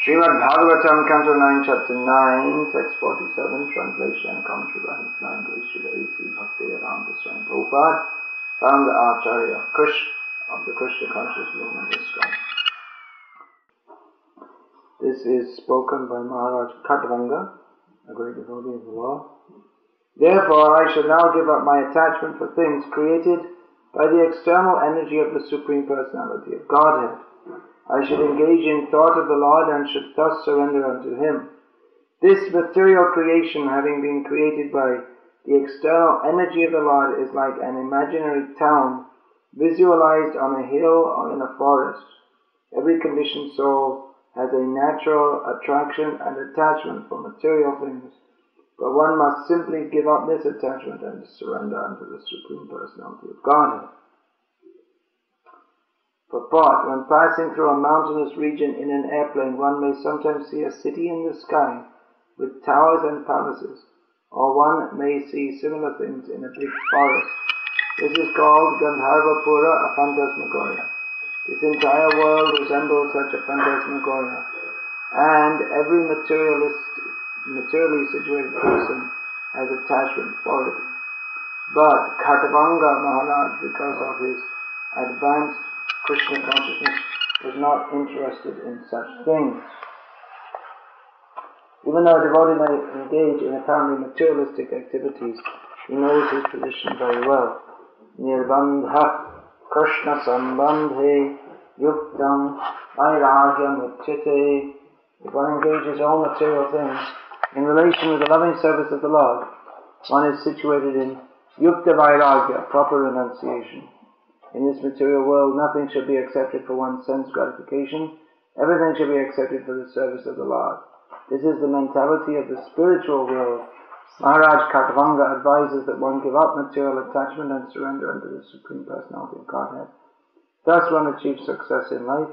Srimad Bhagavatam, Canto 9, Chapter 9, Text 47, Translation and Commentary by His Language, Srila A.C. Bhaktivedanta Swami Prabhupada, found the Acharya of the Krishna Conscious Movement ISKCON. This is spoken by Maharaj Khatvanga, a great devotee of the Lord. Therefore, I shall now give up my attachment for things created by the external energy of the Supreme Personality of Godhead. I should engage in thought of the Lord and should thus surrender unto Him. This material creation, having been created by the external energy of the Lord, is like an imaginary town visualized on a hill or in a forest. Every conditioned soul has a natural attraction and attachment for material things, but one must simply give up this attachment and surrender unto the Supreme Personality of Godhead. Purport: when passing through a mountainous region in an airplane, one may sometimes see a city in the sky with towers and palaces, or one may see similar things in a big forest. This is called Gandharvapura, a phantasmagoria. This entire world resembles such a phantasmagoria, and every materially situated person has attachment for it. But Khatvanga Maharaj, because of his advanced Krishna consciousness, was not interested in such things. Even though a devotee may engage in apparently materialistic activities, he knows his position very well. Nirbandha Krishna sambandhe yuktam vairagyam uchyate. If one engages all material things in relation with the loving service of the Lord, one is situated in yukta vairagya, proper renunciation. In this material world, nothing should be accepted for one's sense gratification. Everything should be accepted for the service of the Lord. This is the mentality of the spiritual world. Maharaj Khatvanga advises that one give up material attachment and surrender unto the Supreme Personality of Godhead. Thus one achieves success in life.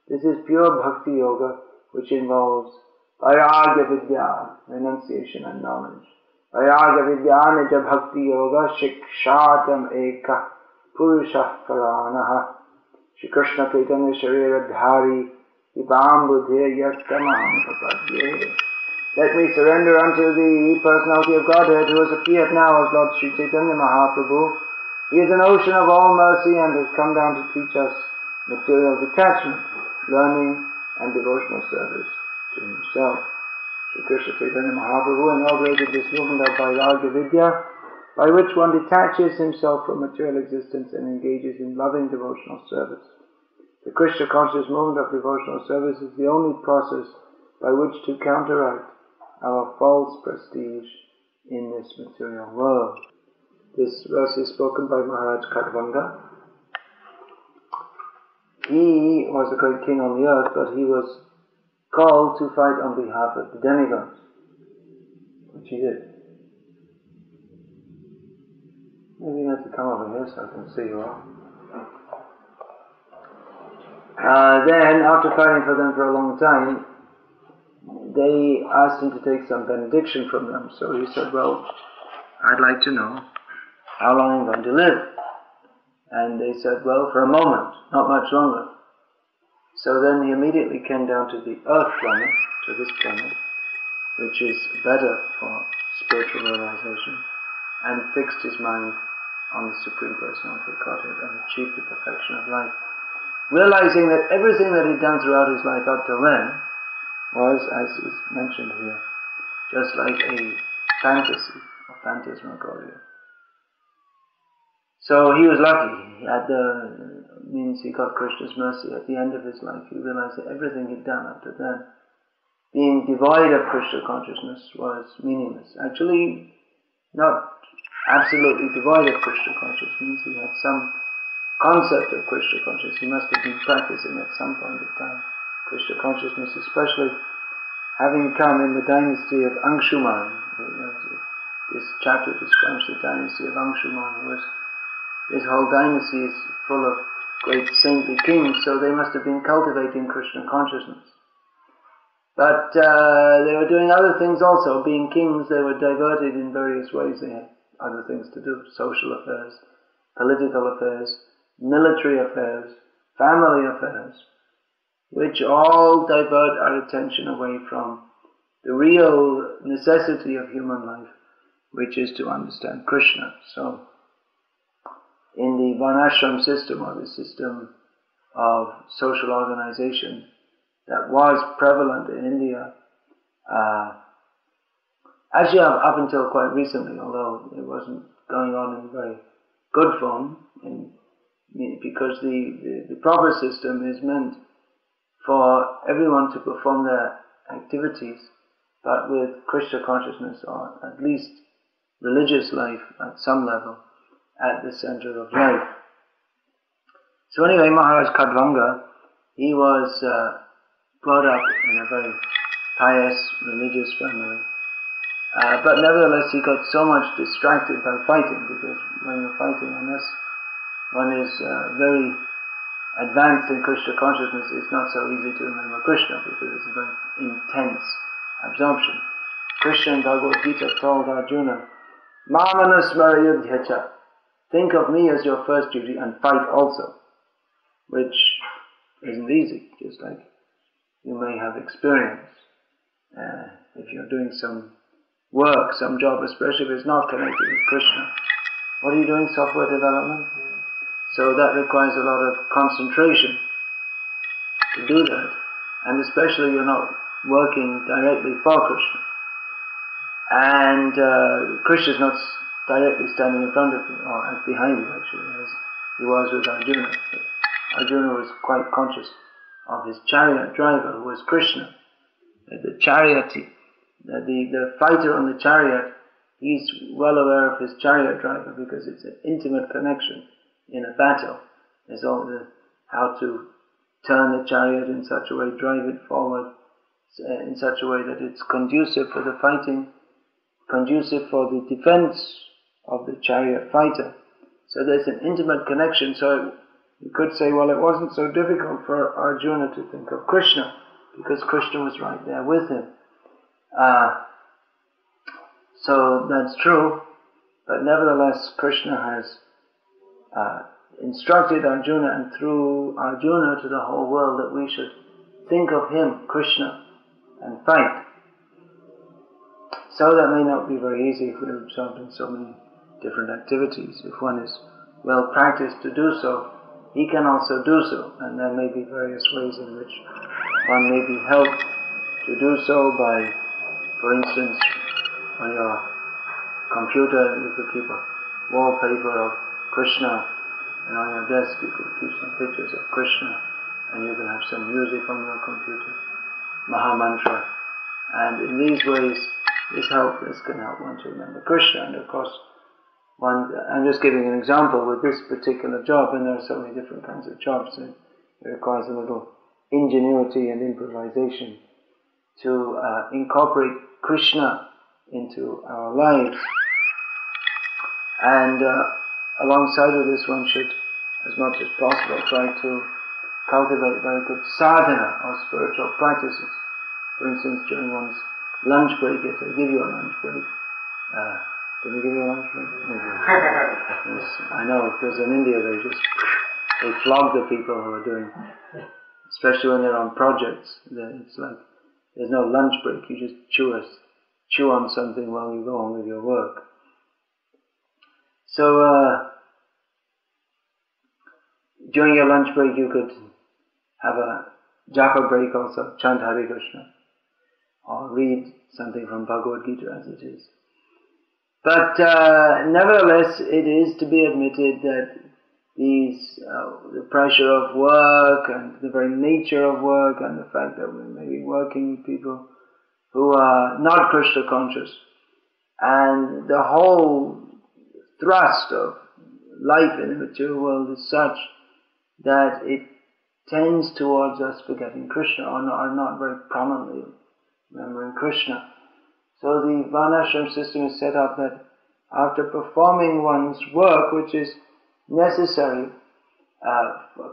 This is pure bhakti yoga, which involves vairagya vidya, renunciation and knowledge. Vairagya vidya nija bhakti yoga shikshatam eka Purusha Paranaha Shri Krsna Chaitanya Sharira Dhari Vipam Buddhe Yastamaham Papadye. Let me surrender unto the Personality of Godhead, who has appeared now as Lord Sri Chaitanya Mahaprabhu. He is an ocean of all mercy and has come down to teach us material detachment, learning and devotional service to Himself. Shri Krishna Chaitanya Mahaprabhu inaugurated this movement of Vairagya Vidya, by which one detaches himself from material existence and engages in loving devotional service. The Krishna conscious movement of devotional service is the only process by which to counteract our false prestige in this material world. This verse is spoken by Maharaj Khatvanga. He was a great king on the earth, but he was called to fight on behalf of the demigods, which he did. Maybe you have to come over here so I can see you all. Then, after fighting for them for a long time, they asked him to take some benediction from them. So he said, well, I'd like to know how long I'm going to live. And they said, well, for a moment, not much longer. So then he immediately came down to the earth planet, to this planet, which is better for spiritual realization, and fixed his mind on the Supreme Personality of Godhead and achieved the perfection of life. Realizing that everything that he'd done throughout his life up till then was, as is mentioned here, just like a fantasy, a phantasmagoria. So he was lucky. He had means he got Krishna's mercy at the end of his life. He realized that everything he'd done up to then, being devoid of Krishna consciousness, was meaningless. Actually, not absolutely devoid of Krishna consciousness means he had some concept of Krishna consciousness. He must have been practicing at some point of time Krishna consciousness, especially having come in the dynasty of Anshuman. This chapter describes the dynasty of Anshuman. His whole dynasty is full of great saintly kings, so they must have been cultivating Krishna consciousness. But they were doing other things also. Being kings, they were diverted in various ways. They had other things to do: social affairs, political affairs, military affairs, family affairs. which all divert our attention away from the real necessity of human life, which is to understand Krishna. So, in the varnashram system, or the system of social organization that was prevalent in India, actually up until quite recently, although it wasn't going on in a very good form, because the proper system is meant for everyone to perform their activities, but with Krishna consciousness, or at least religious life at some level, at the center of life. So anyway, Maharaj Khadvanga, he was brought up in a very pious religious family, but nevertheless he got so much distracted by fighting, because when you're fighting, unless one is very advanced in Krishna consciousness, it's not so easy to remember Krishna, because it's a very intense absorption. Krishna in Bhagavad Gita told Arjuna, Mamanasmara yudhyacha, think of me as your first duty and fight also, which isn't easy, just like you may have experience. If you're doing some work, some job, especially if it's not connected with Krishna. What are you doing? Software development? So that requires a lot of concentration to do that, and especially you're not working directly for Krishna. And Krishna's not directly standing in front of you, or behind you actually, as he was with Arjuna. But Arjuna was quite conscious of his chariot driver, who was Krishna. The chariot, the fighter on the chariot, he's well aware of his chariot driver, because it's an intimate connection in a battle. There's all how to turn the chariot in such a way, drive it forward in such a way that it's conducive for the fighting, conducive for the defense of the chariot fighter. So there's an intimate connection. So you could say, well, it wasn't so difficult for Arjuna to think of Krishna, because Krishna was right there with him. So that's true, but nevertheless Krishna has instructed Arjuna, and through Arjuna to the whole world, that we should think of him, Krishna, and fight. So that may not be very easy if we're absorbed in so many different activities. If one is well practiced to do so, he can also do so, and there may be various ways in which one may be helped to do so by, for instance, on your computer you could keep a wallpaper of Krishna, and on your desk you could keep some pictures of Krishna, and you can have some music on your computer, Maha Mantra, and in these ways this can help one to remember Krishna. And of course, I'm just giving an example with this particular job, and there are so many different kinds of jobs, and it requires a little ingenuity and improvisation to incorporate Krishna into our lives. And alongside of this, one should, as much as possible, try to cultivate very good sadhana, or spiritual practices. For instance, during one's lunch break, if they give you a lunch break, did they give you a lunch break? Yes, I know, because in India they flog the people who are doing, especially when they're on projects. It's like there's no lunch break. You just chew on something while you go on with your work. So during your lunch break, you could have a japa break also, chant Hare Krishna, or read something from Bhagavad Gita as it is. But nevertheless, it is to be admitted that the pressure of work, and the very nature of work, and the fact that we may be working with people who are not Krishna conscious, and the whole thrust of life in the material world is such that it tends towards us forgetting Krishna, or not very prominently remembering Krishna. So the varnashram system is set up that after performing one's work, which is necessary,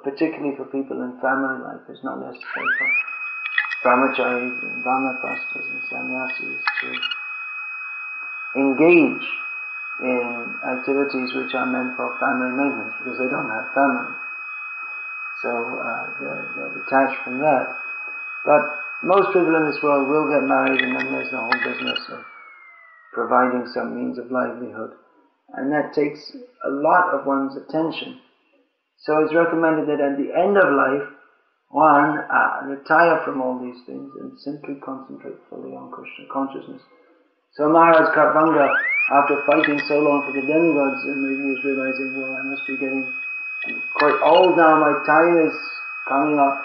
particularly for people in family life, it's not necessary for brahmacharis and vanaprasthas and sannyasis to engage in activities which are meant for family maintenance, because they don't have family. So they're detached from that. But most people in this world will get married, and then there's the whole business of providing some means of livelihood. And that takes a lot of one's attention. So it's recommended that at the end of life, one retire from all these things and simply concentrate fully on Krishna consciousness. So Maharaj Khatvanga, after fighting so long for the demigods, maybe he was realizing, well, I must be getting quite old now, my time is coming up.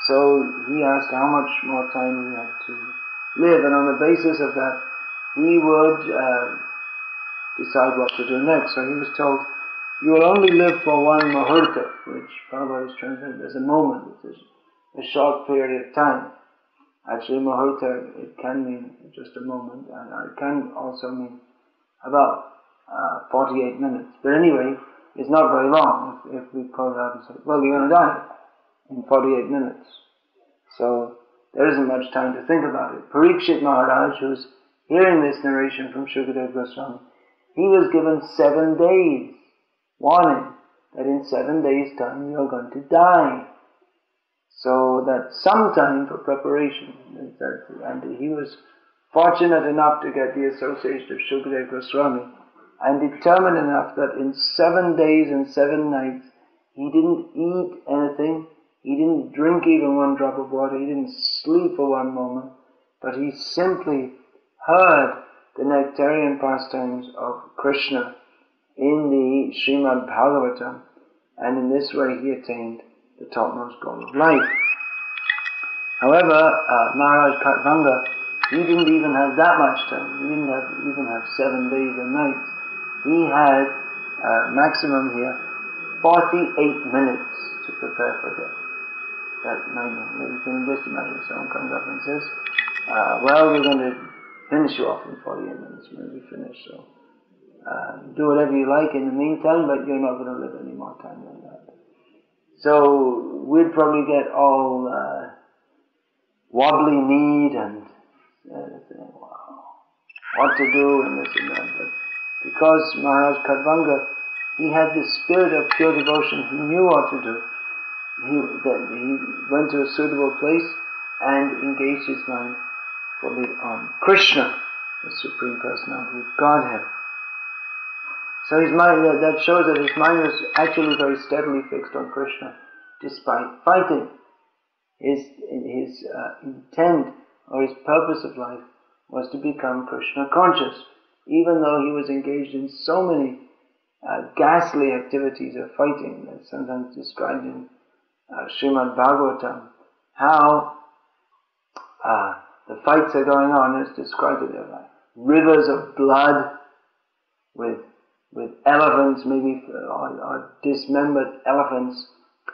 So he asked how much more time he had to live, and on the basis of that, he would decide what to do next. So he was told, you will only live for one muhurta, which Prabhupada is translated as a moment, which is a short period of time. Actually, muhurta, it can mean just a moment, and it can also mean about 48 minutes. But anyway, it's not very long if we call it out and say, well, you're going to die in 48 minutes. So there isn't much time to think about it. Parikshit Maharaj, who's hearing this narration from Shukadeva Goswami, he was given 7 days warning that in 7 days' time you're going to die. So that's some time for preparation. And he was fortunate enough to get the association of Shukadeva Goswami, and determined enough that in 7 days and 7 nights he didn't eat anything, he didn't drink even one drop of water, he didn't sleep for one moment, but he simply heard the nectarian pastimes of Krishna in the Srimad Bhagavatam, and in this way he attained the topmost goal of life. However, Maharaj Khatvanga, he didn't even have that much time. He didn't even have 7 days and nights. He had, maximum here, 48 minutes to prepare for death. That night, you can just imagine someone comes up and says, well, we're going to finish you off in 48 minutes. When we finish, so do whatever you like in the meantime, but you're not going to live any more time than that. So we'd probably get all wobbly kneed and what to do and this and that. But because Maharaj Khatvanga, he had the spirit of pure devotion, he knew what to do. He went to a suitable place and engaged his mind fully on Krishna, the Supreme Personality of Godhead. So his mind, that shows that his mind was actually very steadily fixed on Krishna, despite fighting. His intent or his purpose of life was to become Krishna conscious, even though he was engaged in so many ghastly activities of fighting, that's sometimes described in Srimad Bhagavatam, how the fights are going on. It's described that they're like rivers of blood with elephants, maybe, or dismembered elephants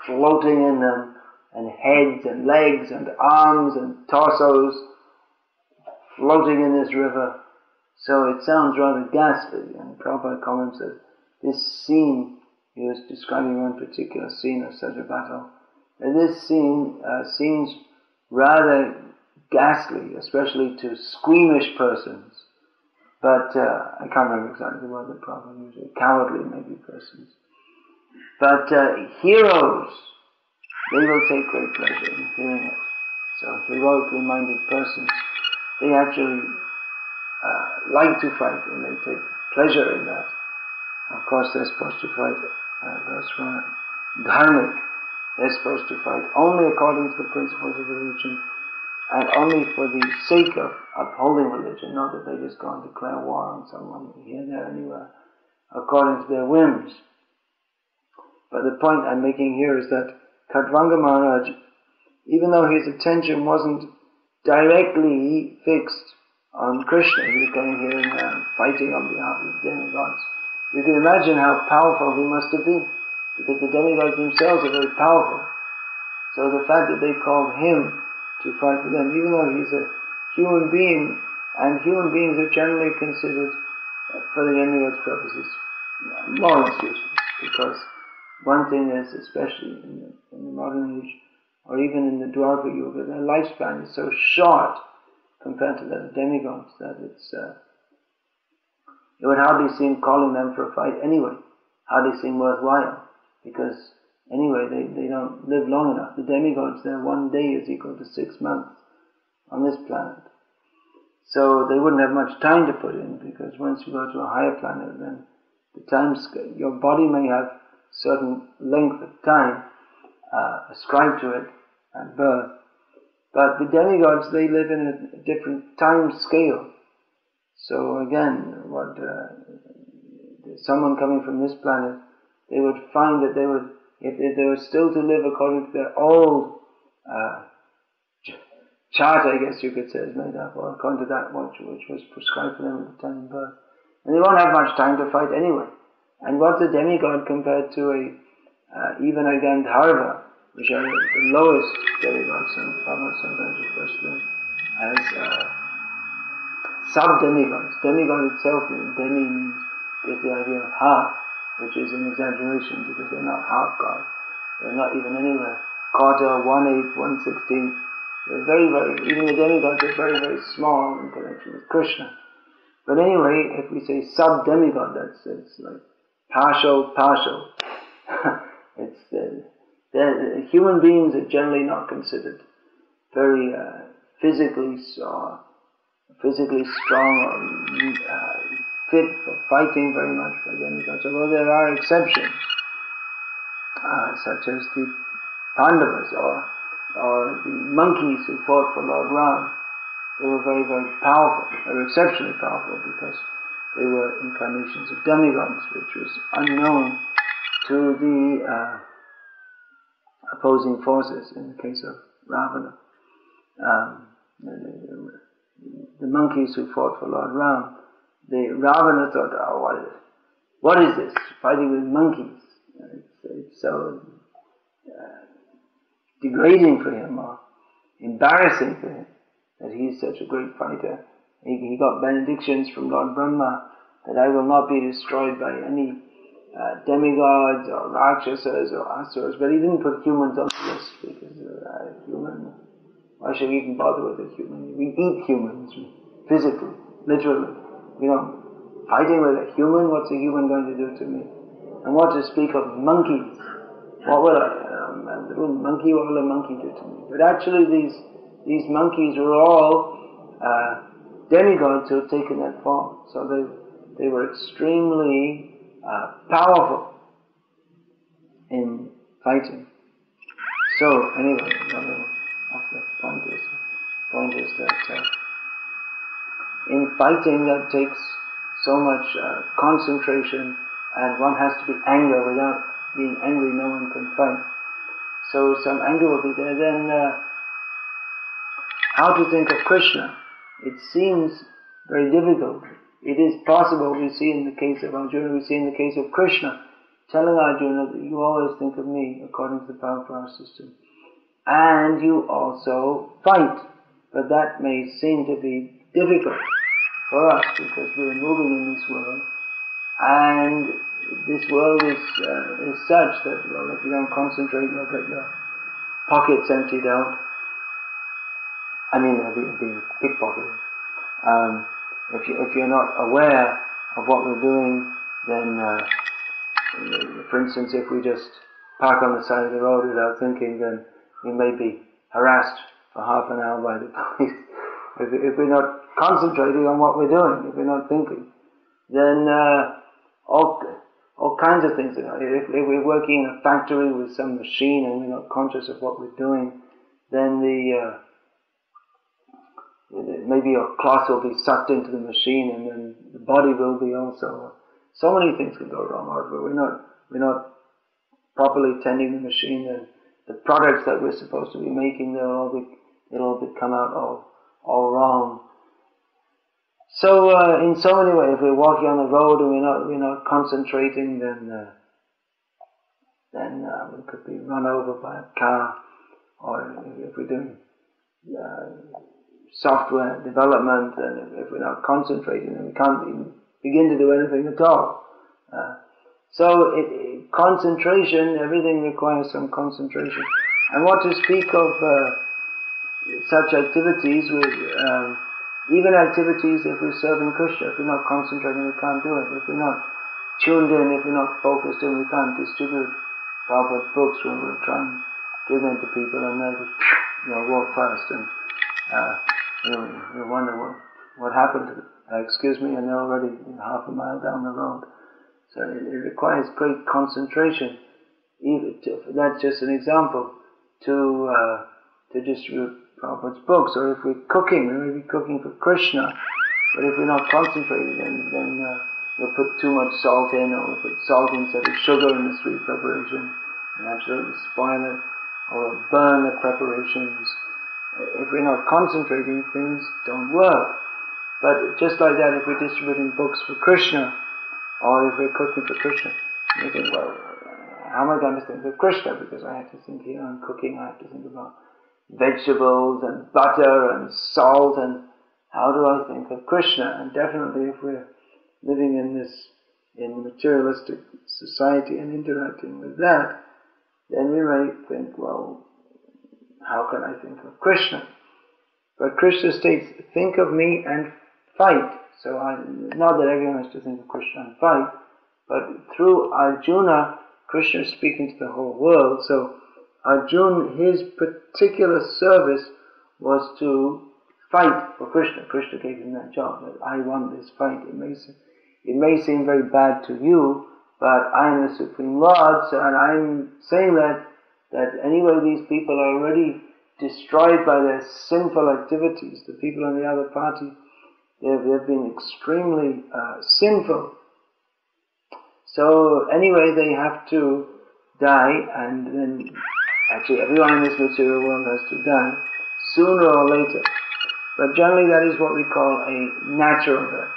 floating in them, and heads and legs and arms and torsos floating in this river. So it sounds rather ghastly, and Prabhupada comments that this scene, he was describing one particular scene of such a battle, and this scene seems rather ghastly, especially to squeamish persons. But I can't remember exactly the word that Prabhupada used, cowardly maybe persons. But heroes, they will take great pleasure in hearing it. So heroically minded persons, they actually like to fight, and they take pleasure in that. Of course, they're supposed to fight, those who are dharmic, they're supposed to fight only according to the principles of religion, and only for the sake of upholding religion, not that they just go and declare war on someone here, there, anywhere, according to their whims. But the point I'm making here is that Khatvanga Maharaj, even though his attention wasn't directly fixed on Krishna, he was going here and there fighting on behalf of the demigods. You can imagine how powerful he must have been, because the demigods themselves are very powerful. So the fact that they called him to fight for them, even though he's a human being, and human beings are generally considered, for the demigods' purposes, more useless, because one thing is, especially in the modern age, or even in the Dwarka Yuga, their lifespan is so short compared to the demigods that it would hardly seem calling them for a fight anyway, hardly seem worthwhile, because Anyway, they don't live long enough. The demigods, their one day is equal to 6 months on this planet. So they wouldn't have much time to put in, because once you go to a higher planet, then the time scale, your body may have certain length of time ascribed to it at birth, but the demigods, they live in a different time scale. So again, someone coming from this planet, they would find that if they were still to live according to their old chart, I guess you could say, is made up, or according to that which was prescribed for them at the time of birth, and they won't have much time to fight anyway. And what's a demigod compared to even a Gandharva, which are the lowest demigods, and Prabhupada sometimes refers to them as sub-demigods. Demigod itself, demi means, is the idea of half, which is an exaggeration, because they're not half God. They're not even anywhere quarter, 1/8, 1/16. They're very, very, even the demigods are very, very small in connection with Krishna. But anyway, if we say sub-demigod, it's like partial. Human beings are generally not considered very physically strong or fit for fighting very much by demigods, although there are exceptions, such as the Pandavas or the monkeys who fought for Lord Ram. They were very, very powerful. They were exceptionally powerful because they were incarnations of demigods, which was unknown to the opposing forces in the case of Ravana. The monkeys who fought for Lord Ram, Ravana thought, oh, what is this? Fighting with monkeys. It's so degrading for him, or embarrassing for him, that he's such a great fighter. He got benedictions from Lord Brahma that I will not be destroyed by any demigods or rakshasas or asuras, but he didn't put humans on the list, because why should we even bother with a human? We eat humans, physically, literally. Fighting with a human, what's a human going to do to me? And what to speak of monkeys? What will a little monkey, what will a monkey do to me? But actually these monkeys were all demigods who had taken that form. So they were extremely powerful in fighting. So anyway, the point is that in fighting, that takes so much concentration, and one has to be angry. Without being angry, no one can fight. So some anger will be there. Then how to think of Krishna? It seems very difficult. It is possible. We see in the case of Arjuna, we see in the case of Krishna, telling Arjuna that you always think of me according to the power of our system. And you also fight. But that may seem to be difficult for us, because we're moving in this world, and this world is such that, well, if you don't concentrate, you'll get your pockets emptied out. I mean, they'll be pickpocketed. If you're not aware of what we're doing, then, for instance, if we just park on the side of the road without thinking, then we may be harassed for half an hour by the police. If we're not concentrating on what we're doing, if we're not thinking, then all kinds of things. If we're working in a factory with some machine and we're not conscious of what we're doing, then maybe your cloth will be sucked into the machine, and then the body will be also. So many things can go wrong. Or we're not properly tending the machine, and the products that we're supposed to be making, it'll all come out all wrong. So in so many ways, if we're walking on the road and we're not concentrating, then we could be run over by a car, or if we're doing software development, and if we're not concentrating, then we can't even begin to do anything at all. So concentration, everything requires some concentration. And what to speak of such activities, even activities if we're serving Krishna, if we're not concentrating, we can't do it. If we're not tuned in, if we're not focused in, we can't distribute Prabhupada's books, we will try and give them to people, and they'll just, walk past, and you wonder what happened to them. Excuse me, and they're already half a mile down the road. So it requires great concentration. That's just an example to just read Prabhupada's books. Or if we're cooking, we may be cooking for Krsna, but if we're not concentrated, then we'll put too much salt in, or we'll put salt instead of sugar in the sweet preparation, and absolutely spoil it, or burn the preparations. If we're not concentrating, things don't work. But just like that, if we're distributing books for Krsna, or if we're cooking for Krsna, you think, well, how am I going to think of Krsna? Because I have to think here, I'm cooking, I have to think about vegetables and butter and salt, and how do I think of Krsna? And definitely if we're living in materialistic society and interacting with that, then we may think, well, how can I think of Krsna? But Krishna states, think of me and fight. So not that everyone has to think of Krishna and fight, but through Arjuna, Krishna is speaking to the whole world. So Arjuna, his particular service was to fight for Krishna. Krishna gave him that job, that I want this fight. It may seem very bad to you, but I am the Supreme Lord, so, and I'm saying that anyway these people are already destroyed by their sinful activities. The people on the other party, they've been extremely sinful. So anyway, they have to die, and then actually everyone in this material world has to die, sooner or later. But generally that is what we call a natural death.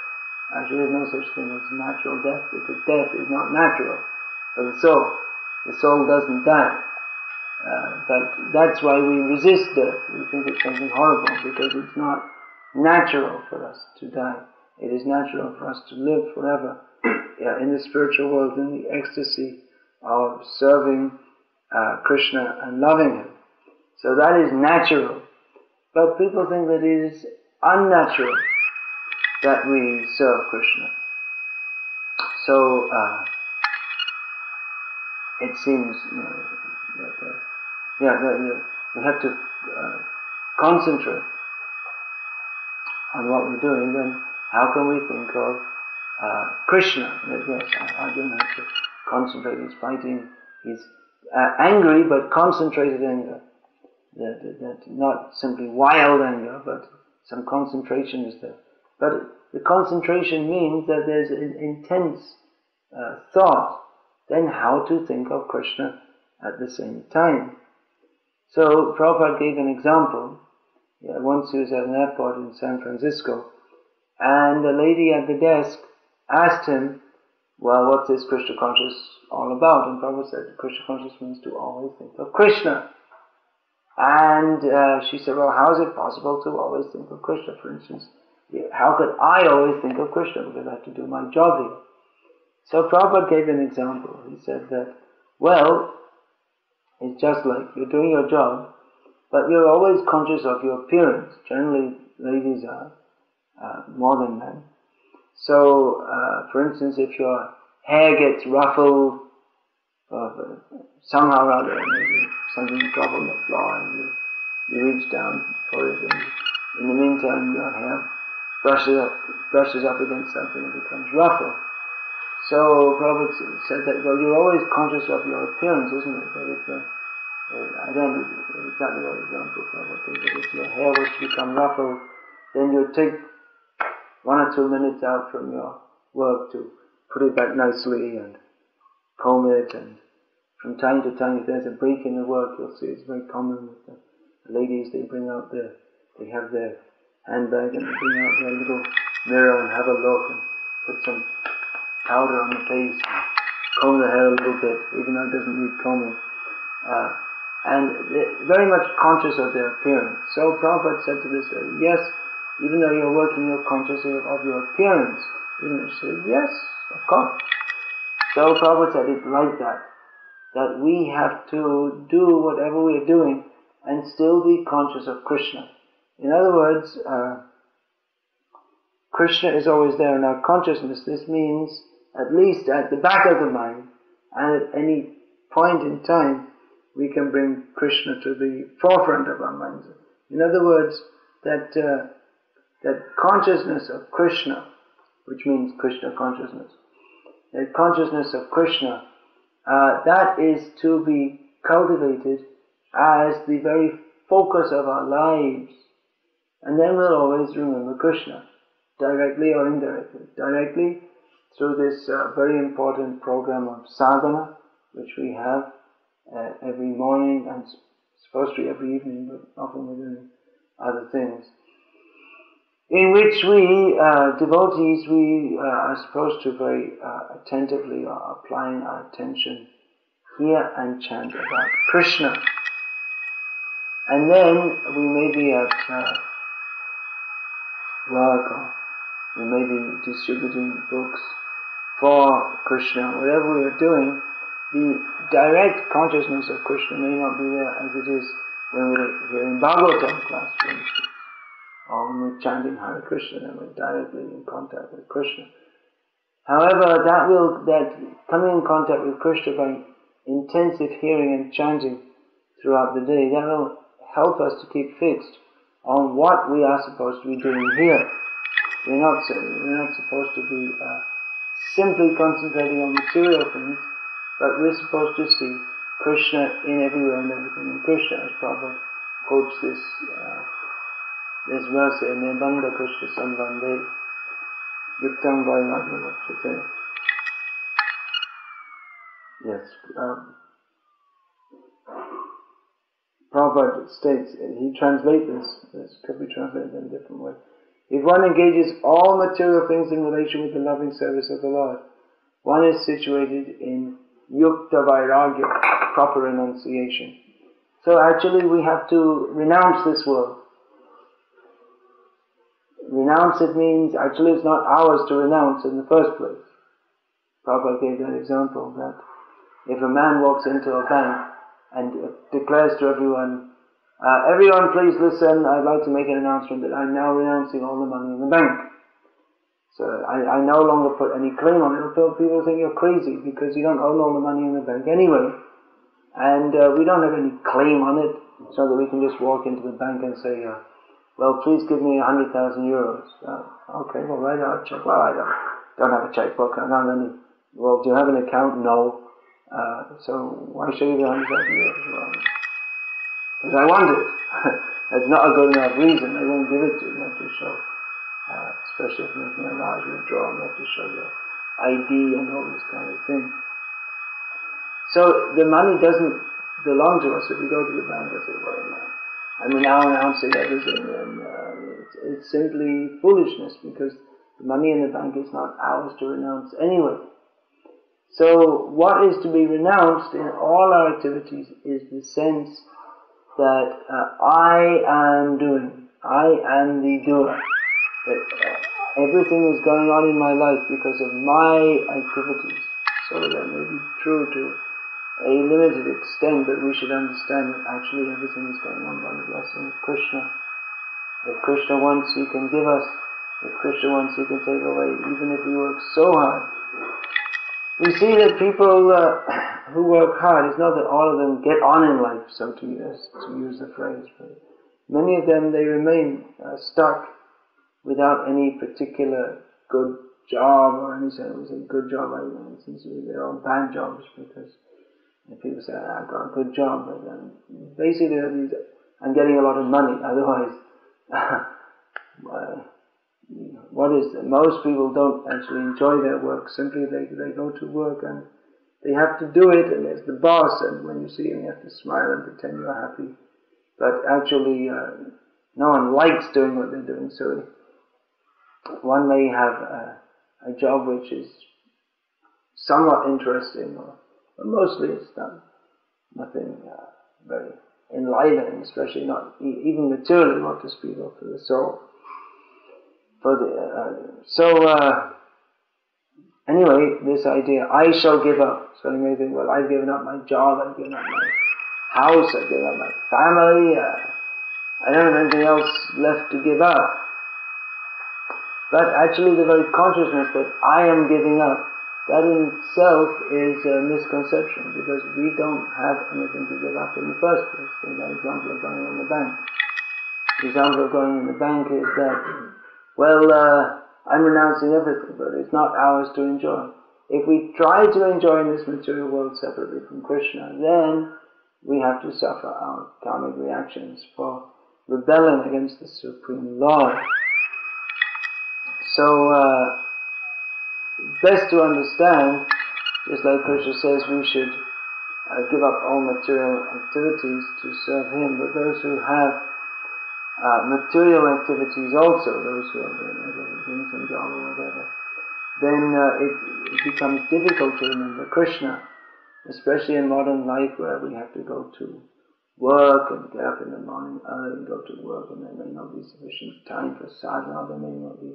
Actually there's no such thing as natural death, because death is not natural for the soul. The soul doesn't die. But that's why we resist death. We think it's something horrible, because it's not natural for us to die. It is natural for us to live forever in the spiritual world, in the ecstasy of serving Krishna and loving Him. So that is natural. But people think that it is unnatural that we serve Krishna. So it seems that we have to concentrate on what we're doing. Then how can we think of Krishna? Yes, Arjuna has to concentrate. He's fighting. He's angry, but concentrated anger. That not simply wild anger, but some concentration is there. But the concentration means that there's an intense thought. Then how to think of Krishna at the same time. So Prabhupada gave an example. Once he was at an airport in San Francisco, and the lady at the desk asked him, well, what's this Krishna conscious all about? And Prabhupada said, Krishna conscious means to always think of Krishna. And she said, well, how is it possible to always think of Krishna? For instance, how could I always think of Krishna? Because I have to do my job here. So Prabhupada gave an example. He said that, well, it's just like you're doing your job, but you're always conscious of your appearance. Generally, ladies are more than men. So, for instance, if your hair gets ruffled, somehow or other, maybe something dropped on the floor, and you reach down for it, and in the meantime your hair brushes up against something and becomes ruffled. So Prabhupada said that, well, you're always conscious of your appearance, isn't it? That if I don't know exactly what example Prabhupada gave, but if your hair was to become ruffled, then you take 1 or 2 minutes out from your work to put it back nicely and comb it, and from time to time, if there's a break in the work, you'll see it's very common with the ladies, they have their handbag and they bring out their little mirror and have a look and put some powder on the face and comb the hair a little bit, even though it doesn't need combing. And they're very much conscious of their appearance. So Prabhupada said to this lady, yes, even though you're working, you're conscious of your appearance. Isn't it? She said, yes, of course. So Prabhupada said it's like that we have to do whatever we're doing and still be conscious of Krishna. In other words, Krishna is always there in our consciousness. This means, at least at the back of the mind, and at any point in time we can bring Krishna to the forefront of our minds. In other words, that consciousness of Krishna, which means Krishna consciousness, that consciousness of Krishna, that is to be cultivated as the very focus of our lives. And then we'll always remember Krishna, directly or indirectly. Directly through this very important program of sadhana, which we have every morning, and supposed to be every evening, but often we're doing other things, in which we, devotees, we are supposed to very attentively applying our attention, hear and chant about Krishna. And then we may be at work, or we may be distributing books for Krishna. Whatever we are doing, the direct consciousness of Krishna may not be there as it is when we're hearing Bhagavatam class, for instance, or when we're chanting Hare Krishna, then we're directly in contact with Krishna. However, that coming in contact with Krishna by intensive hearing and chanting throughout the day, that will help us to keep fixed on what we are supposed to be doing here. We're not supposed to be simply concentrating on material things, but we're supposed to see Krishna in everywhere and everything. And Krishna, as Prabhupada quotes this verse in Nirbandha Krishna Sambandhe Yuktam Vairagya. Yes, Prabhupada states, he translates this could be translated in a different way. If one engages all material things in relation with the loving service of the Lord, one is situated in Yukta Vairagya, proper renunciation. So actually we have to renounce this world. Renounce, it means, actually it's not ours to renounce in the first place. Prabhupada gave that example that if a man walks into a bank and declares to everyone, everyone please listen, I'd like to make an announcement that I'm now renouncing all the money in the bank. So I no longer put any claim on it. People think you're crazy because you don't own all the money in the bank anyway. And we don't have any claim on it, so that we can just walk into the bank and say, well, please give me 100,000 euros. Okay, well, write out a check. Well, I don't have a checkbook. I don't have any. Well, do you have an account? No. So why should you give 100,000 euros? Well, because I want it. That's not a good enough reason. They won't give it to you. You have to show, especially if you're making a large withdrawal, you have to show your ID and all this kind of thing. So the money doesn't belong to us. If we go to the bank and say, well, I'm now announcing everything, and it's simply foolishness, because the money in the bank is not ours to renounce anyway. So what is to be renounced in all our activities is the sense that I am doing, I am the doer, that everything is going on in my life because of my activities. So that may be true to a limited extent, but we should understand that actually everything is going on by the blessing of Krishna. If Krishna wants, he can give us. If Krishna wants, he can take away, even if we work so hard. We see that people who work hard, it's not that all of them get on in life, so to use the phrase, but many of them, they remain stuck without any particular good job, or any sort of good job. Since they're all bad jobs, because people say, I've got a good job, but basically I'm getting a lot of money, otherwise what is it? Most people don't actually enjoy their work. Simply they go to work and they have to do it, and there's the boss, and when you see him you have to smile and pretend you're happy. But actually no one likes doing what they're doing, so one may have a job which is somewhat interesting, but mostly it's nothing very enlivening, especially not even materially, not to speak of for the soul. Anyway, this idea, I shall give up. So you may think, well, I've given up my job, I've given up my house, I've given up my family, I don't have anything else left to give up. But actually the very consciousness that I am giving up that in itself is a misconception, because we don't have anything to give up in the first place. In that example of going in the bank. The example of going in the bank is that, well, I'm renouncing everything, but it's not ours to enjoy. If we try to enjoy in this material world separately from Krishna, then we have to suffer our karmic reactions for rebelling against the Supreme Lord. So, it's best to understand, just like Krishna says, we should give up all material activities to serve Him, but those who have material activities also, those who are doing some job or whatever, then it becomes difficult to remember Krishna, especially in modern life where we have to go to work and get up in the morning early and go to work, and there may not be sufficient time for sadhana, there may not be,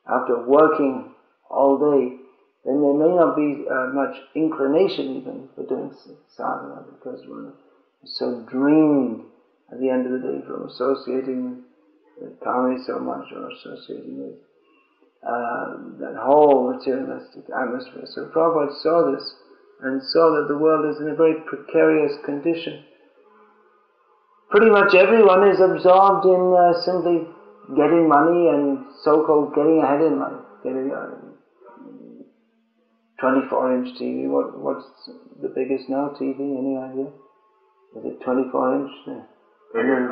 after working all day, then there may not be much inclination even for doing sadhana, because we're so drained at the end of the day from associating with karma so much, or associating with that whole materialistic atmosphere. So Prabhupada saw this, and saw that the world is in a very precarious condition. Pretty much everyone is absorbed in simply getting money and so-called getting ahead in life, getting 24-inch TV. What's the biggest now, TV? Any idea? Is it 24-inch? And then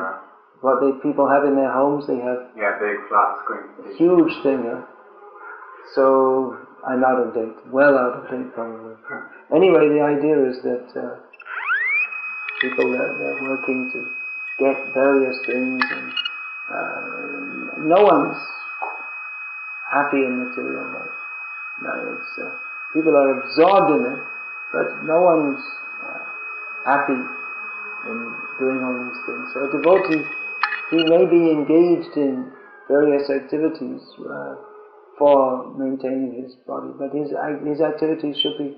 what people have in their homes, they have big flat screen. Huge thing, So I'm out of date, well out of date probably. Anyway, the idea is that people they're working to get various things, and no one's happy in material life. No, it's people are absorbed in it, but no one's happy in doing all these things. So a devotee, he may be engaged in various activities for maintaining his body, but his activities should be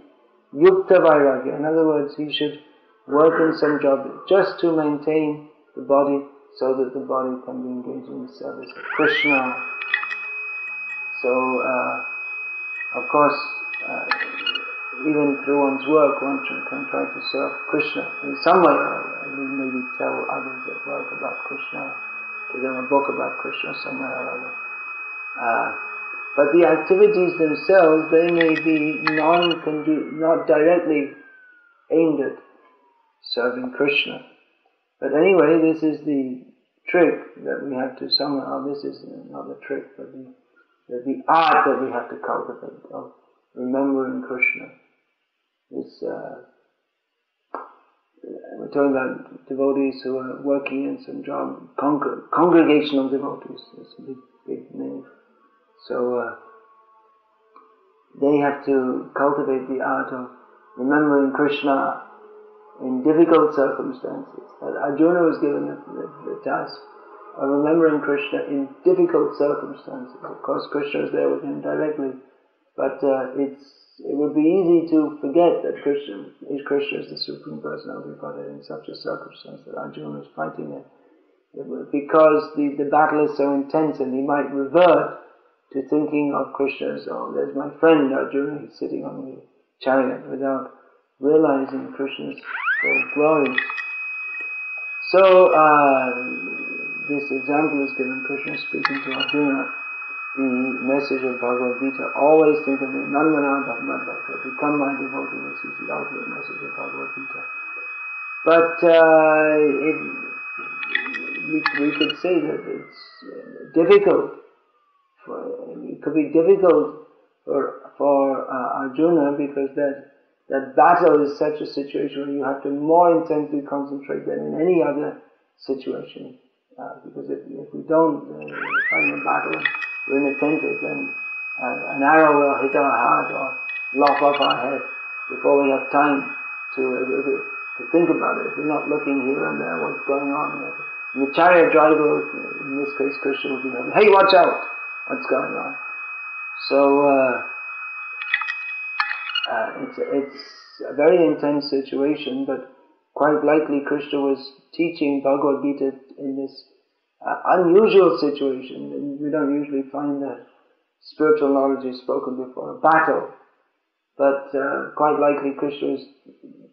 yukta vairagya. In other words, he should work in some job just to maintain the body, so that the body can be engaged in the service of Krishna. So, of course, even through one's work, one can try to serve Krishna in some way or other. Maybe tell others at work about Krishna, give them a book about Krishna somewhere or other. But the activities themselves, they may be not directly aimed at serving Krishna. But anyway, this is the trick that we have to somehow, this is not the trick, but the art that we have to cultivate of remembering Krishna. This, we're talking about devotees who are working in some job, congregational devotees, it's a big name. So they have to cultivate the art of remembering Krishna in difficult circumstances. Arjuna was given the task of remembering Krishna in difficult circumstances. Of course, Krishna is there with him directly, but it would be easy to forget that Krishna is the Supreme Personality of Godhead in such a circumstance that Arjuna is fighting it. Because the battle is so intense, and he might revert to thinking of Krishna as, oh, there's my friend Arjuna, he's sitting on the chariot, without realizing Krishna's full glories. So, this example is given, Krishna speaking to Arjuna, the message of Bhagavad Gita, always think of me, Nandana Bhagavad Bhakta, become my devotee. This is the ultimate message of Bhagavad Gita. But we could say that it's difficult, it could be difficult for Arjuna, because that battle is such a situation where you have to more intensely concentrate than in any other situation. Because if we don't fight in a battle, we're inattentive, then an arrow will hit our heart or lop off our head before we have time to think about it. If we're not looking here and there what's going on. And the chariot driver, in this case Krishna, will be like, hey, watch out! What's going on? So it's a very intense situation, but quite likely Krishna was teaching Bhagavad Gita in this unusual situation. And we don't usually find that spiritual knowledge is spoken before a battle. But quite likely Krishna is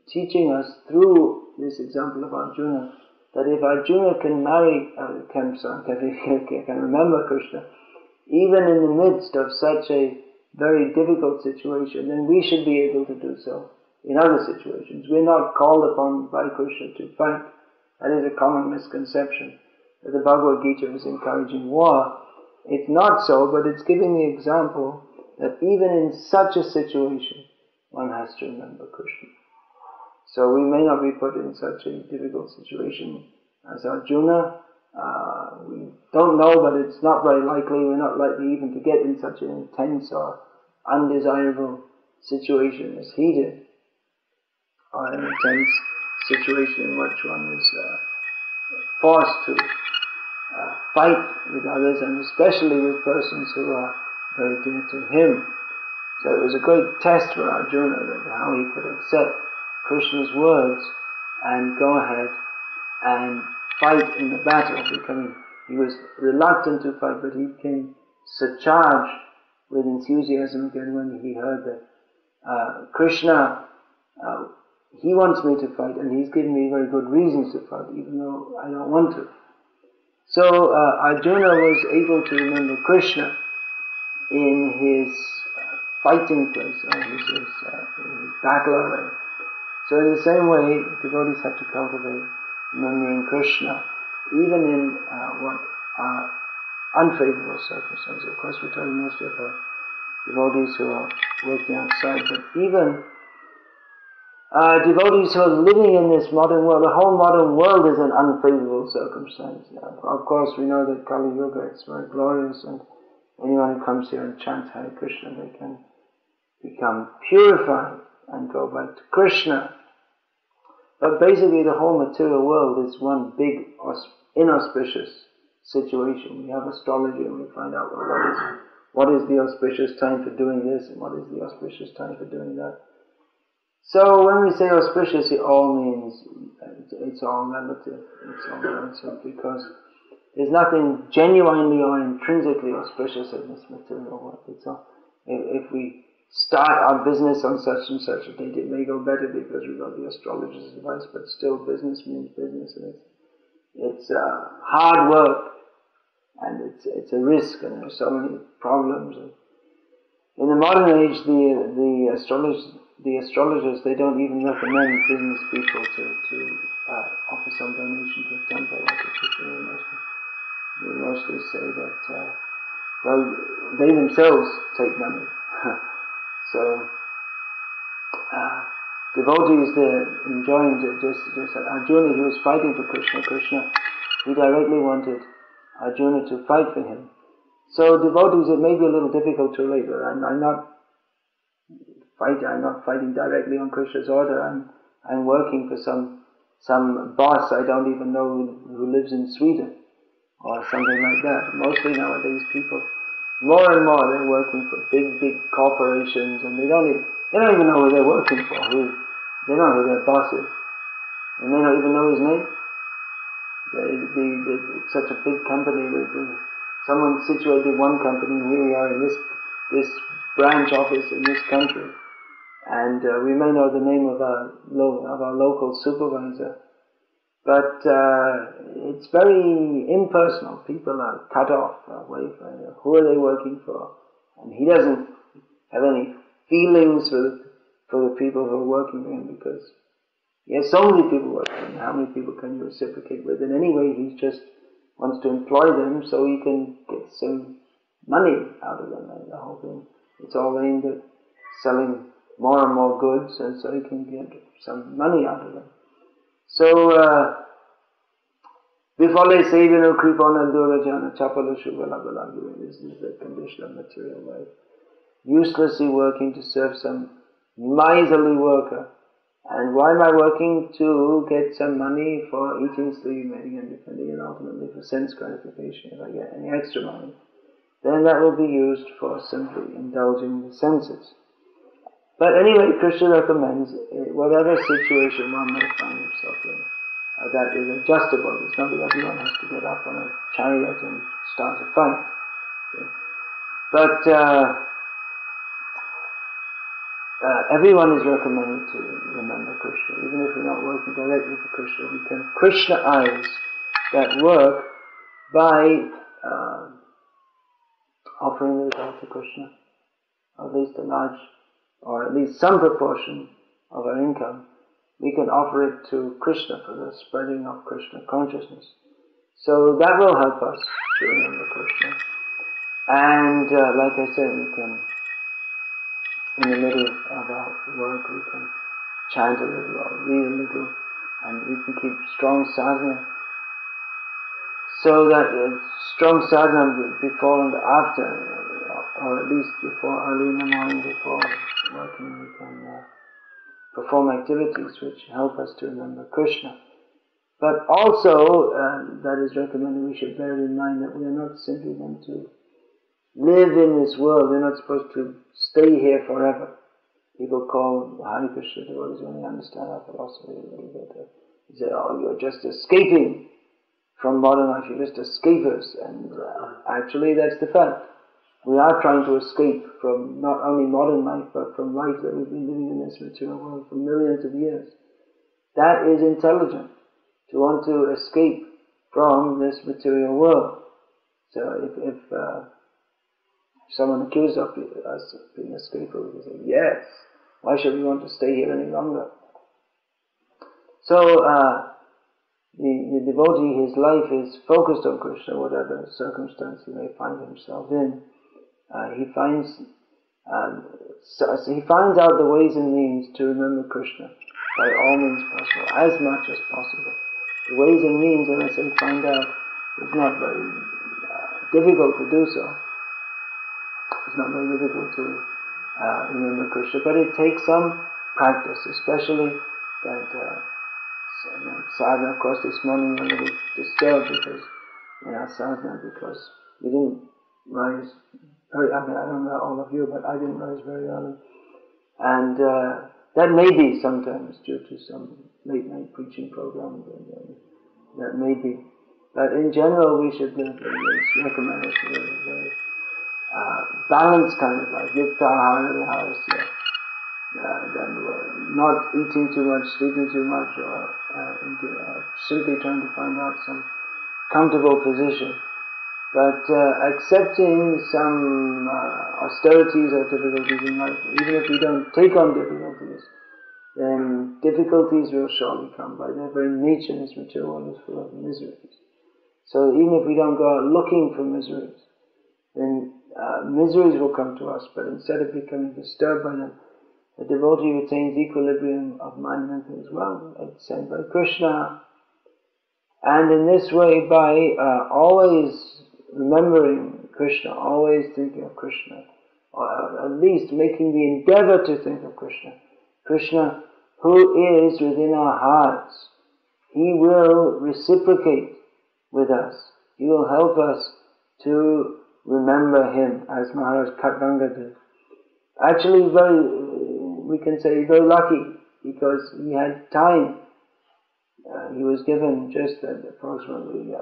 teaching us through this example of Arjuna that if Arjuna can can remember Krishna, even in the midst of such a very difficult situation, then we should be able to do so in other situations. We're not called upon by Krishna to fight. That is a common misconception, that the Bhagavad Gita is encouraging war. It's not so, but it's giving the example that even in such a situation, one has to remember Krishna. So we may not be put in such a difficult situation as Arjuna. We don't know, but it's not very likely. We're not likely even to get in such an intense or undesirable situation as he did, or an intense situation in which one is forced to fight with others, and especially with persons who are very dear to him. So it was a great test for Arjuna, how he could accept Krishna's words and go ahead and fight in the battle, because he was reluctant to fight, but he became surcharged with enthusiasm again when he heard that Krishna, he wants me to fight, and he's given me very good reasons to fight, even though I don't want to. So Arjuna was able to remember Krishna in his fighting place, or his battle array. So in the same way, devotees have to cultivate remembering Krishna, even in what are unfavorable circumstances. Of course, we're talking mostly about devotees who are working outside, but even devotees who are living in this modern world, the whole modern world is an unfavorable circumstance. Of course, we know that Kali Yuga is very glorious, and anyone who comes here and chants Hare Krishna, they can become purified and go back to Krishna. But basically the whole material world is one big inauspicious situation. We have astrology and we find out what is the auspicious time for doing this and what is the auspicious time for doing that. So when we say auspicious, it all means it's all relative. It's all relative, because there's nothing genuinely or intrinsically auspicious in this material world. It's all, if we start our business on such and such a date, it may go better because we got the astrologer's advice, but still business means business, and it's hard work, and it's a risk, and there's so many problems. And in the modern age, the astrologers, they don't even recommend business people to offer some donation to a temple like a Krishna. They mostly say that they themselves take money. So devotees, they're enjoying just Arjuna, he was fighting for Krishna. He directly wanted Arjuna to fight for him. So devotees, it may be a little difficult to relate, but I'm not fighting directly on Krishna's order. I'm working for some boss I don't even know who lives in Sweden, or something like that. Mostly nowadays people, more and more, they're working for big corporations, and they don't even know who they're working for. They don't know who their boss is, and they don't even know his name. It's such a big company. Someone situated in one company, and here we are in this branch office in this country, and we may know the name of our local supervisor, but it's very impersonal. People are cut off away from who are they working for, and he doesn't have any feelings for the people who are working for him, because he has so many people working for him. How many people can you reciprocate with? And anyway, he just wants to employ them so he can get some money out of them, and the whole thing. It's all aimed at selling more and more goods, and so he can get some money out of them. So, Vifale Sevino Kripana Durajana Chapala Shubalabalagi, this is the condition of material life. Uselessly working to serve some miserly worker. And why am I working? To get some money for eating, sleeping, and depending, and ultimately for sense gratification. If I get any extra money, then that will be used for simply indulging the senses. But anyway, Krishna recommends, whatever situation one may find himself in, that is adjustable. It's not that everyone has to get up on a chariot and start a fight. Okay? But everyone is recommended to remember Krishna. Even if we're not working directly for Krishna, we can Krishnaize that work by offering the result to Krishna, or at least a large, or at least some proportion of our income. We can offer it to Krishna for the spreading of Krishna consciousness. So that will help us to remember Krishna. And like I said, we can, in the middle of our work, we can chant a little or read a little, and we can keep strong sadhana. So that strong sadhana before and after, or at least before, early in the morning before working, we can perform activities which help us to remember Krishna. But also, that is recommended, we should bear in mind that we are not simply meant to live in this world. We're not supposed to stay here forever. People call Hare Krishna devotees, when they understand our philosophy a little bit, they say, oh, you're just escaping from modern life, you're just escapers. And actually that's the fact. We are trying to escape from not only modern life, but from life that we've been living in this material world for millions of years. That is intelligent, to want to escape from this material world. So if someone accuses us of being escapers, we say, yes, why should we want to stay here any longer? So the devotee, his life is focused on Krishna, whatever circumstance he may find himself in. He finds out the ways and means to remember Krishna by all means possible, as much as possible. The ways and means, when I say find out, it's not very difficult to do so. It's not very difficult to remember Krishna, but it takes some practice, especially that sadhana. Of course, this morning we're a little disturbed because sadhana, because we didn't rise very. I don't know all of you, but I didn't rise very early, and that may be sometimes due to some late night preaching programs, and that may be. But in general, we should live. It's recommended to live a very balanced kind of life. Yukta ahara viharasya. Not eating too much, sleeping too much, or simply trying to find out some comfortable position. But accepting some austerities or difficulties in life, even if we don't take on difficulties, then difficulties will surely come. By their very nature, this material world is full of miseries. So even if we don't go out looking for miseries, then miseries will come to us, but instead of becoming disturbed by them, the devotee retains equilibrium of mind and mental as well. It's sent by Krishna. And in this way, by always remembering Krishna, always thinking of Krishna, or at least making the endeavor to think of Krishna, Krishna who is within our hearts, He will reciprocate with us. He will help us to remember Him, as Maharaj Khatanga did. Actually, we can say very lucky, because he had time. He was given just approximately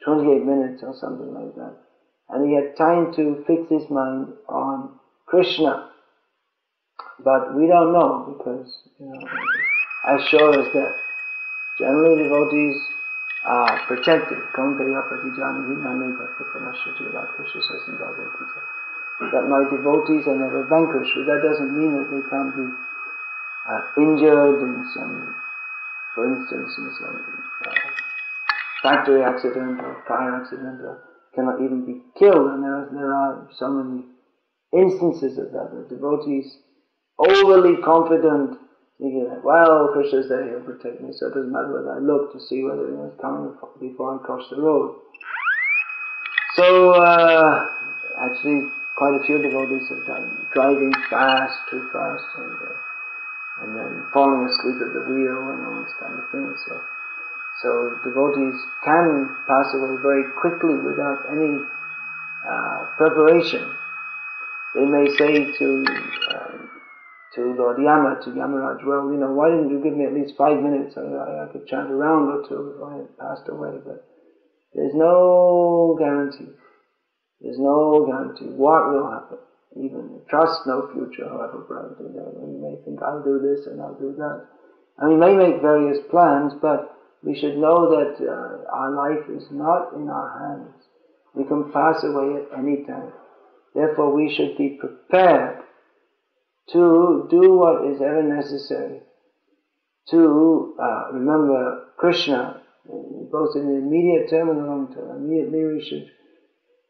28 minutes or something like that. And he had time to fix his mind on Krishna. But we don't know, because, as sure as that, generally devotees are protected. Kaunteya pratijanihi name bhakti like Krishna says in Bhagavad Gita. That my devotees are never vanquished. But that doesn't mean that they can't be injured in some, for instance, in some factory accident or car accident, or cannot even be killed. And there are so many instances of that. The devotees overly confident, thinking that, well, Krishna is there, He'll protect me, so it doesn't matter whether I look to see whether He was coming before I cross the road. So actually, quite a few devotees have done driving fast, too fast, and then falling asleep at the wheel and all this kind of thing. So devotees can pass away very quickly without any preparation. They may say to Lord Yama, to Yamaraj, well, why didn't you give me at least 5 minutes? I could chant a round or two if I had passed away. But there's no guarantee. There's no guarantee what will happen. even trust no future, however bright. We may think, I'll do this and I'll do that. And we may make various plans, but we should know that our life is not in our hands. We can pass away at any time. Therefore, we should be prepared to do what is ever necessary to remember Krishna, both in the immediate term and the long term. Immediately we should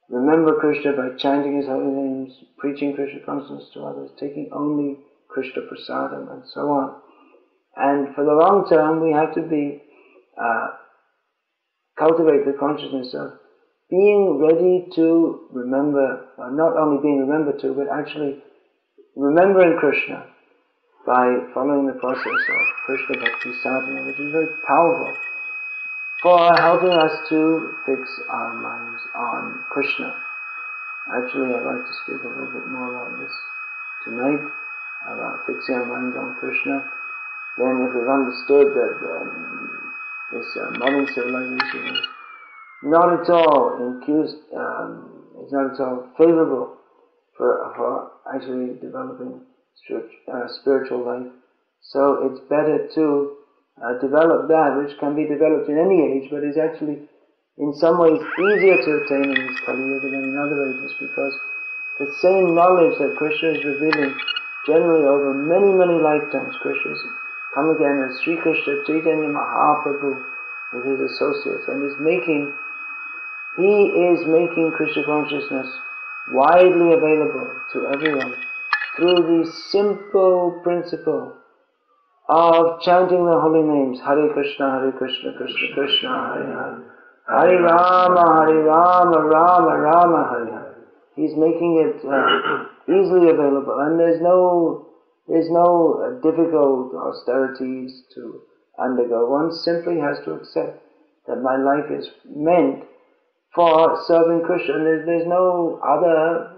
remember Krishna by chanting his holy names, preaching Krishna consciousness to others, taking only Krishna prasadam, and so on. And for the long term, we have to cultivate the consciousness of being ready to remember, not only being remembered to, but actually remembering Krishna by following the process of Krishna Bhakti Sadhana, which is very powerful for helping us to fix our minds on Krishna. Actually, I'd like to speak a little bit more about this tonight, about fixing our minds on Krishna. Then if we've understood that this modern civilization is not at all it's not at all favorable for actually developing spiritual life. So it's better to develop that which can be developed in any age, but is actually in some ways easier to attain in this Kali Yuga than in other ages, because the same knowledge that Krishna is revealing generally over many, many lifetimes. Krishna has come again as Sri Krishna Chaitanya Mahaprabhu with his associates, and he is making Krishna consciousness widely available to everyone through the simple principle of chanting the holy names, Hare Krishna, Krishna Krishna, Hare Hare, Hare Rama, Rama Rama, Hare Hare. He's making it easily available, and there's no difficult austerities to undergo. One simply has to accept that my life is meant for serving Krishna, and there's no other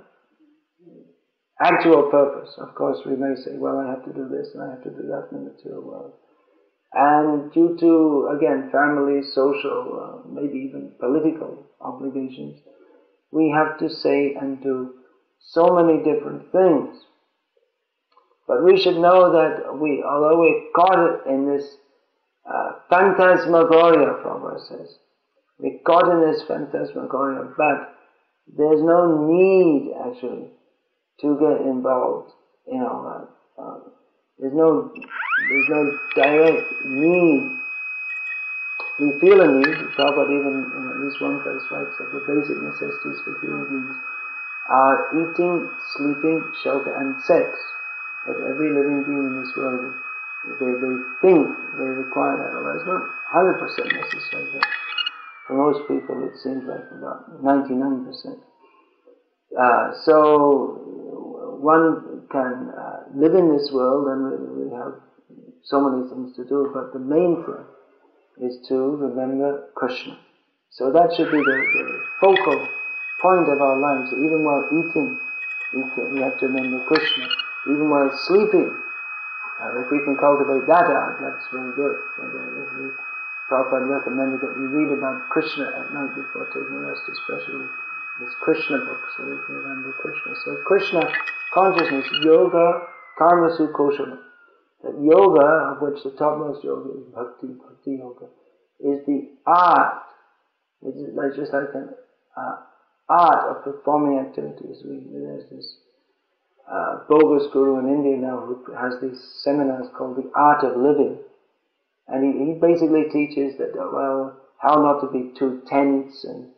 actual purpose. Of course, we may say, well, I have to do this and I have to do that in the material world. And due to, again, family, social, maybe even political obligations, we have to say and do so many different things. But we should know that although we're caught in this phantasmagoria, Prabhupada says, we're caught in this phantasmagoria, but there's no need actually to get involved in all that. There's no direct need. We feel a need. Prabhupada even in at least one place writes that the basic necessities for human beings are eating, sleeping, shelter and sex. That every living being in this world, they think they require that. Well, that's not 100% necessary, but for most people it seems like about 99%. So one can live in this world, and we have so many things to do, but the main thing is to remember Krishna. So that should be the focal point of our lives. Even while eating, we have to remember Krishna. Even while sleeping, if we can cultivate that out, that's very good. Prabhupada recommended that we read about Krishna at night before taking rest, especially this Krishna book, so we can remember Krishna. So Krishna consciousness, yoga, karma sukoshala. That yoga, of which the topmost yoga is bhakti yoga, is the art. It's just like an art of performing activities. There's this bogus guru in India now who has these seminars called the Art of Living, and he basically teaches that how not to be too tense, and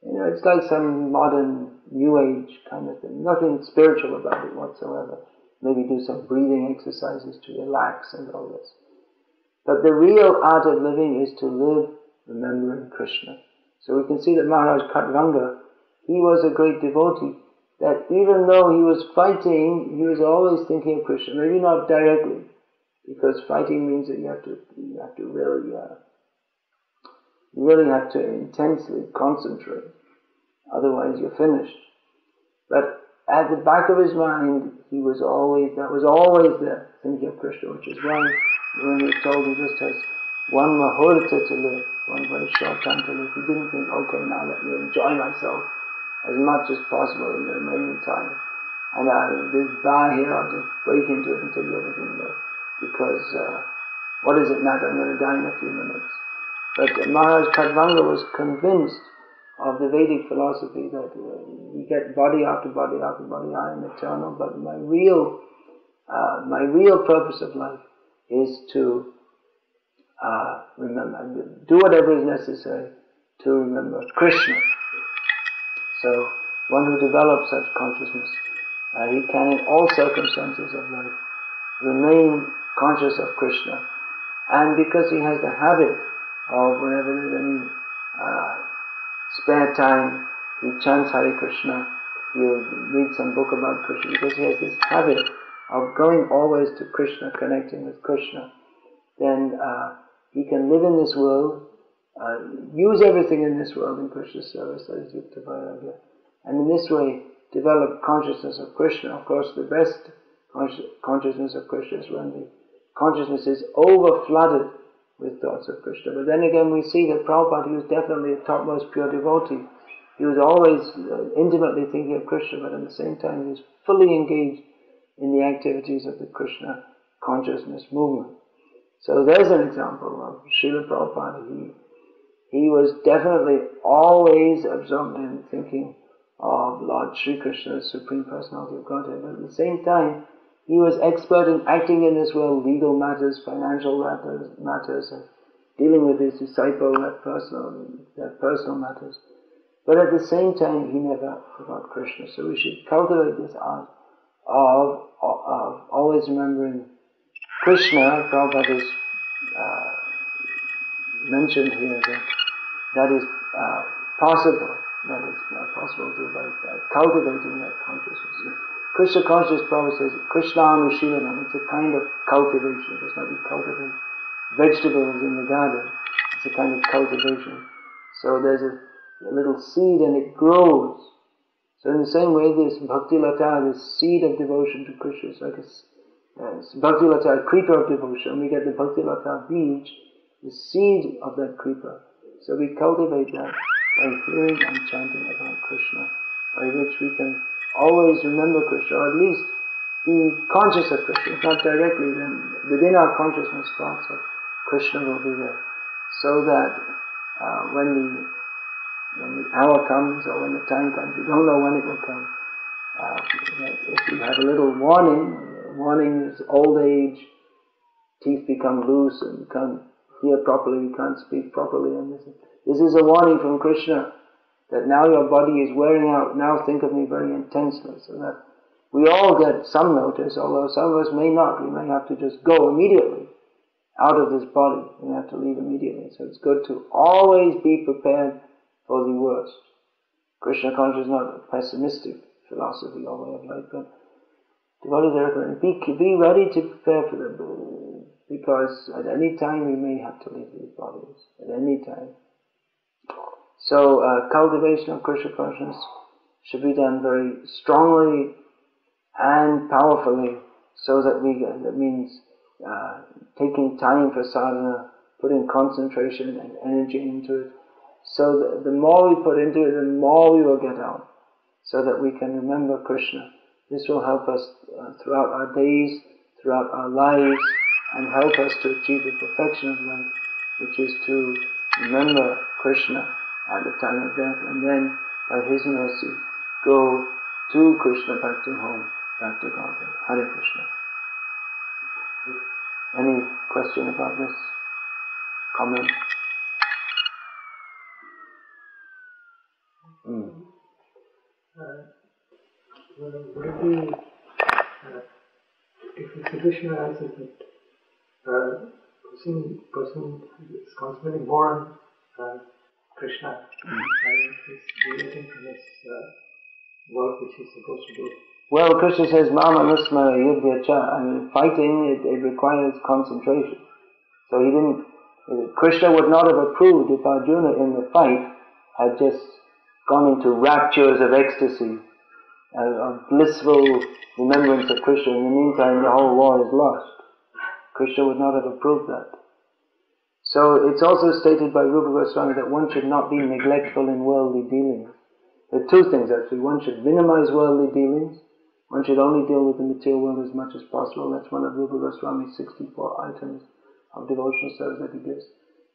it's like some modern new age kind of thing. Nothing spiritual about it whatsoever. Maybe do some breathing exercises to relax and all this. But the real art of living is to live remembering Krishna. So we can see that Maharaj Khatvanga, he was a great devotee, that even though he was fighting, he was always thinking of Krishna. Maybe not directly, because fighting means that you have to really have to intensely concentrate. Otherwise you're finished. But at the back of his mind, that was always there, thinking of Krishna, which is why when he was told he just has one mahurta to live, one very short time to live, he didn't think, okay, now let me enjoy myself as much as possible in the remaining time. And this bar here, I'll just break into it and take everything there. Because what does it matter? I'm going to die in a few minutes. But Maharaj Khatvanga was convinced of the Vedic philosophy that we get body after body after body, I am eternal, but my real purpose of life is to remember, do whatever is necessary to remember Krishna. So one who develops such consciousness, he can in all circumstances of life remain conscious of Krishna. And because he has the habit of whenever there's any spare time, he chants Hare Krishna, he'll read some book about Krishna, because he has this habit of going always to Krishna, connecting with Krishna, then he can live in this world, use everything in this world in Krishna's service, that is Yukta Vairagya, and in this way develop consciousness of Krishna. Of course, the best consciousness of Krishna is when the consciousness is over-flooded with thoughts of Krishna. But then again, we see that Prabhupada, he was definitely a topmost pure devotee. He was always intimately thinking of Krishna, but at the same time he was fully engaged in the activities of the Krishna consciousness movement. So there's an example of Srila Prabhupada. He was definitely always absorbed in thinking of Lord Sri Krishna, the Supreme Personality of Godhead, but at the same time he was expert in acting in this world, legal matters, financial matters, and dealing with his disciple, their personal matters. But at the same time, he never forgot Krishna. So we should cultivate this art of always remembering Krishna. Prabhupada has mentioned here that is possible. That is possible to by cultivating that consciousness. Krishna consciousness, Prabhupada says, Krishna Anushilanam, it's a kind of cultivation. It's not you cultivate vegetables in the garden. It's a kind of cultivation. So there's a little seed and it grows. So in the same way, this Bhakti Lata, this seed of devotion to Krishna, is like a Bhakti Lata, a creeper of devotion. We get the Bhakti Lata beach, the seed of that creeper. So we cultivate that by hearing and chanting about Krishna, by which we can always remember Krishna, or at least be conscious of Krishna. If not directly, then within our consciousness, thoughts of Krishna will be there. So that when the hour comes, or when the time comes, we don't know when it will come. If we have a little warning is old age, teeth become loose, and you can't hear properly, you can't speak properly, and this is a warning from Krishna, that now your body is wearing out, now think of me very intensely, so that we all get some notice, although some of us may not. We may have to just go immediately out of this body, we have to leave immediately. So it's good to always be prepared for the worst. Krishna consciousness is not a pessimistic philosophy or way of life, but devotees are recommended, be ready to prepare for them, because at any time we may have to leave these bodies, at any time. So cultivation of Krishna consciousness should be done very strongly and powerfully, so that that means taking time for sadhana, putting concentration and energy into it, so that the more we put into it, the more we will get out, so that we can remember Krishna. This will help us throughout our days, throughout our lives, and help us to achieve the perfection of life, which is to remember Krishna at the time of death, and then, by His mercy, go to Krishna, back to home, back to Godhead. Hare Krishna. Any question about this? Comment? Would it be, if the suggestion arises that person is concentrating more on Krishna and is deviating from his work which he's supposed to do? Well, Krishna says, Mama Nusma Yudhya Cha. I mean, fighting, it requires concentration. So Krishna would not have approved if Arjuna in the fight had just gone into raptures of ecstasy, of blissful remembrance of Krishna. In the meantime, the whole war is lost. Krishna would not have approved that. So it's also stated by Rupa Goswami that one should not be neglectful in worldly dealings. There are two things actually. One should minimize worldly dealings, One should only deal with the material world as much as possible. That's one of Rupa Goswami's 64 items of devotional service that he gives.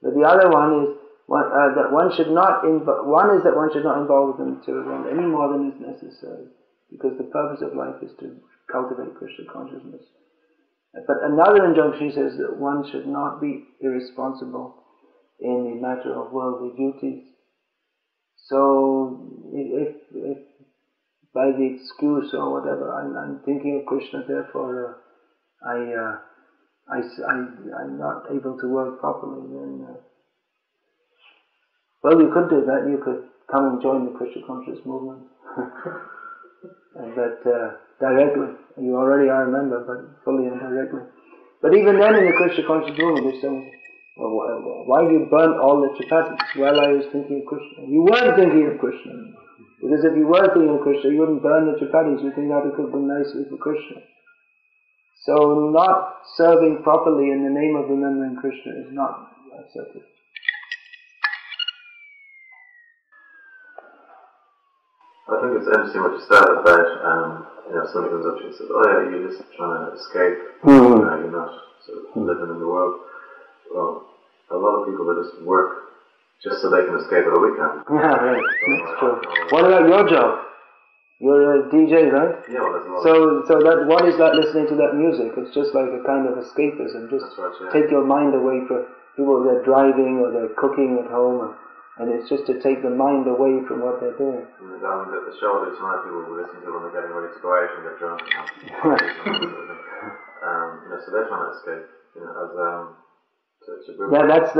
But the other one is that one should not involve with the material world any more than is necessary, because the purpose of life is to cultivate Krishna consciousness. But another injunction says that one should not be irresponsible in the matter of worldly duties. So if by the excuse or whatever I'm thinking of Krishna, therefore I'm not able to work properly, then well, you could do that. You could come and join the Krishna conscious movement. But directly, you already are a member, but fully and directly. But even then, in the Krishna conscious movement, they're saying, well, why you burnt all the chapatis while I was thinking of Krishna? You weren't thinking of Krishna. Because if you were thinking of Krishna, you wouldn't burn the chapatis. You think how to cook them nicely for Krishna. So not serving properly in the name of remembering Krishna is not accepted. I think it's interesting what you said about, somebody comes up to you and says, oh yeah, you're just trying to escape, you're not sort of living in the world. Well, a lot of people that just work just so they can escape at a weekend. Yeah, right, that's true. What about your job? You're a DJ, right? Yeah, well, there's a lot So that what is that listening to that music? It's just like a kind of escapism, just right, yeah. Take your mind away from people. They're driving or they're cooking at home, and it's just to take the mind away from what they're doing. The show that tonight people will listen to when they're getting ready to go out and get drunk. So they're trying to escape. Yeah, that's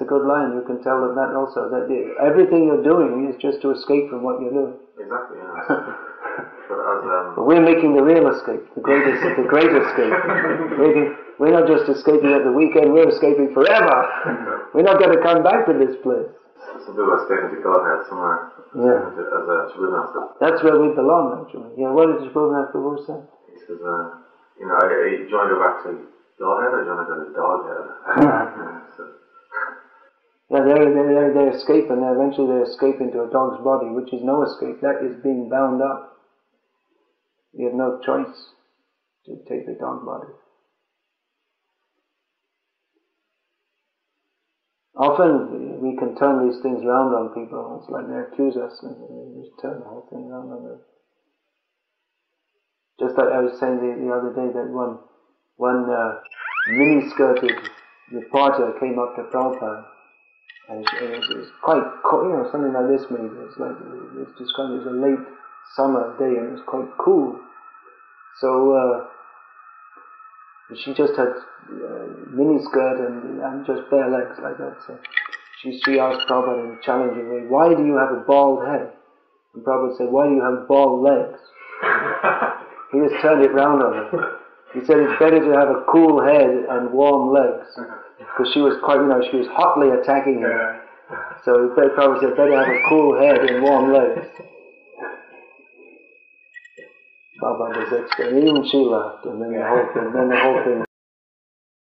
a good line. You can tell them that also. That everything you're doing is just to escape from what you're doing. Exactly. Yeah. But we're making the real escape, the great escape. We're not just escaping at the weekend. We're escaping forever. We're not going to come back to this place. Some people are escaping to Godhead somewhere. Yeah. As a Shabbat. That's where we belong, actually. Yeah. What did Shabbat say? He says, I joined her back to Godhead. I joined her to Doghead. Yeah, they're escaping. Eventually they escape into a dog's body, which is no escape. That is being bound up. You have no choice to take the dog body. Often we can turn these things around on people. It's like they accuse us and we just turn the whole thing around on them. Just like I was saying the other day that one mini-skirted reporter came up to Prabhupada, and it was quite cool, something like this maybe. It's described as a late summer day and it was quite cool. So she just had mini skirt and just bare legs like that. So she asked Prabhupada in a challenging way, why do you have a bald head? And Prabhupada said, why do you have bald legs? He just turned it round on her. He said it's better to have a cool head and warm legs, because she was quite, she was hotly attacking him. So Prabhupada said better have a cool head and warm legs. Baba was extra, and even she laughed, and then the whole thing